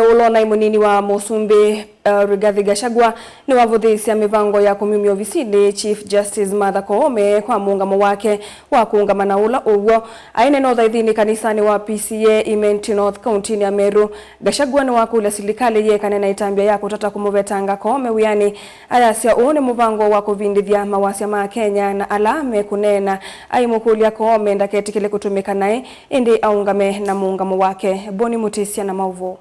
Ulona munini wa Musumbi Rigathi Gachagua ni wavuthisya mivango ya kumumia ofisini Chief Justice Martha Koome kwa muungamo wake wa kuungamana ula uguo aine no thaithini kanisani wa PCA Imenti North County ya Meru. Gachagua ni wakula serikali yekane na itambia ya kutata kumuvetanga Koome wiani ayasya une muvango wa kuvindithya mawasya ma Kenya na alame kunena aimukulia Koome ndaketikile kutumika naye indi aungame na muungamo wake. Boni Mutisya na mauvo.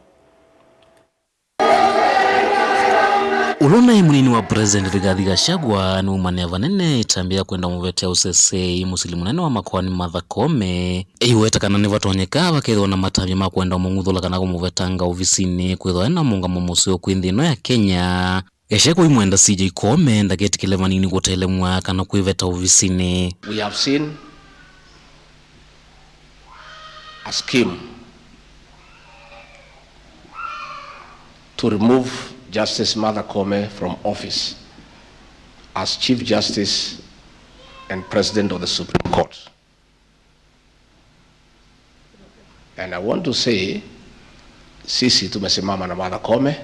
Ulona munini wa President Rigathi Gachagua ni umane vanene itambia kwenda muvetea usese musili munene wa makwani Martha Koome iwetakana ni vatonyeka vakethwa na matavya ma kwenda munguthula kana kumuvetanga ofisini kwithwa na muungamo museo kwinthino ya Kenya. Gachagua imwenda CJ Koome ndaketikile vanini gutelemwa kana kwiveta ofisini. We have seen a scheme to remove Justice Martha Koome from office as Chief Justice and President of the Supreme Court. And I want to say, sisi tumesimama na Martha Koome,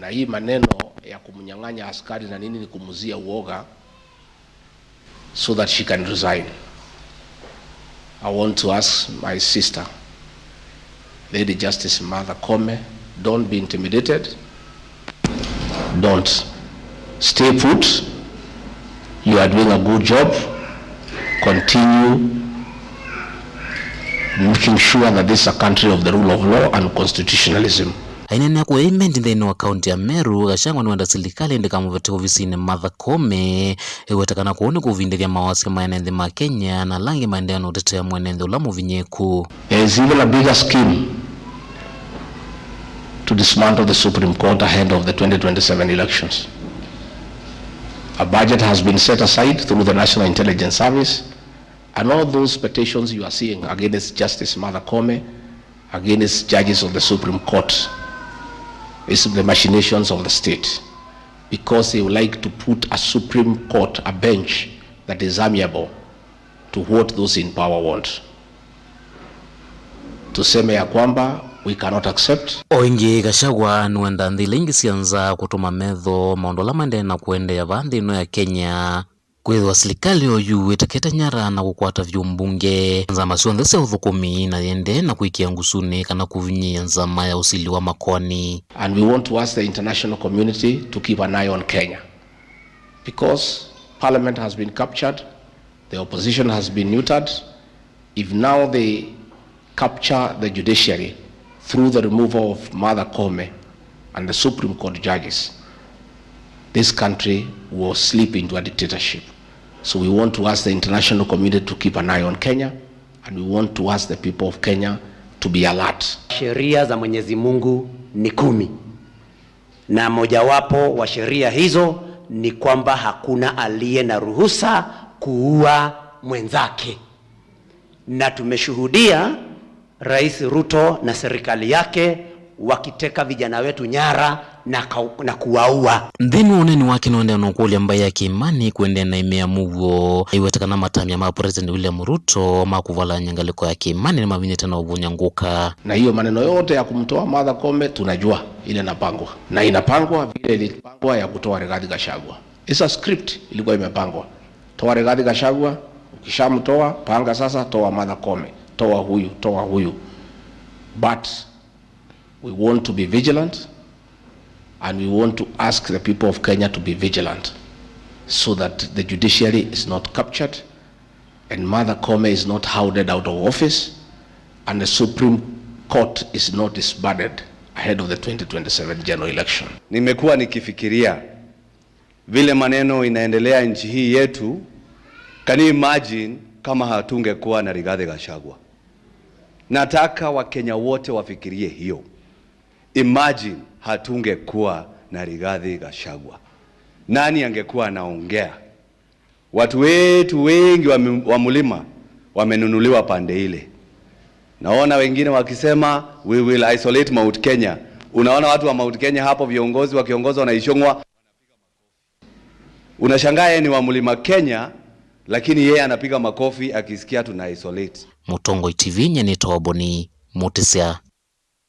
na hii maneno ya kumnyang'anya askari na nini ni kumuzia uoga so that she can resign. I want to ask my sister, Lady Justice Martha Koome, don't be intimidated. Don't. Stay put. You are doing a good job. Continue making sure that this is a country of the rule of law and constitutionalism. Ainene kwa imenti ndeni wa kaunti ya Meru. Gachagua ni wanda serikali ndika muvete ofisini Martha Koome iwetakana kuone kuvindithya mawasya maenenthi ma Kenya na langi maendeano utetea mwenenthi ula muvinyeku. There is even a bigger scheme to dismantle the Supreme Court ahead of the 2027 elections. A budget has been set aside through the National Intelligence Service, and all those petitions you are seeing against Justice Martha Koome, against judges of the Supreme Court, is the machinations of the state, because they would like to put a Supreme Court, a bench that is amiable to what those in power want. Tuseme ya kwamba we cannot accept. Oingi Gachagua nuenda nthila ingi sianza kutuma metho maundola mande na kuendea vanthi ino ya Kenya kwithwa serikali oyu itakete nyara na gukwata vyumbunge nzama cionthe cia uthukumi na yende na kuikia ngusuni kana kuvinyia nzama ya usili wa makwani. And we want to ask the international community to keep an eye on Kenya, because parliament has been captured, the opposition has been neutered. If now they capture the judiciary through the removal of Martha Koome and the Supreme Court judges, this country will slip into a dictatorship. So we want to ask the international community to keep an eye on Kenya, and we want to ask the people of Kenya to be alert. Sheria za Mwenyezi Mungu ni 10, na mojawapo wa sheria hizo ni kwamba hakuna aliye na ruhusa kuua mwenzake, na tumeshuhudia Rais Ruto na serikali yake wakiteka vijana wetu nyara na kuwaua. Nthini uneni wake nuende nukuli ambaye ya kiimani kuende na imea mugo iwetakana matamya ma President William Ruto makuvala nyangaliko ya kiimani na mavinyete na uvunyanguka. Na hiyo maneno yote ya kumtoa Martha Koome tunajua ile inapangwa, na inapangwa vile ilipangwa ya kutoa Rigathi Gachagua. It's a script ilikuwa imepangwa. Toa Rigathi Gachagua, ukishamtoa panga sasa toa Martha Koome, toa huyu. But we want to be vigilant, and we want to ask the people of Kenya to be vigilant so that the judiciary is not captured and Martha Koome is not hounded out of office and the Supreme Court is not disbanded ahead of the 2027 general election. Nimekuwa nikifikiria vile maneno inaendelea nchi hii yetu. Can you imagine kama hatungekuwa na Rigathi Gachagua? Nataka Wakenya wote wafikirie hiyo. Imagine hatungekuwa na Rigathi Gachagua, nani angekuwa anaongea? Watu wetu wengi wa mlima wamenunuliwa pande ile. Naona wengine wakisema we will isolate Mount Kenya. Unaona watu wa Mount Kenya hapo, viongozi wakiongozwa na Ishongwa, unashangaa ni wa mlima Kenya, lakini yeye anapiga makofi akisikia tuna isolate. Mutongo TV Nyenito Boni Mutisya.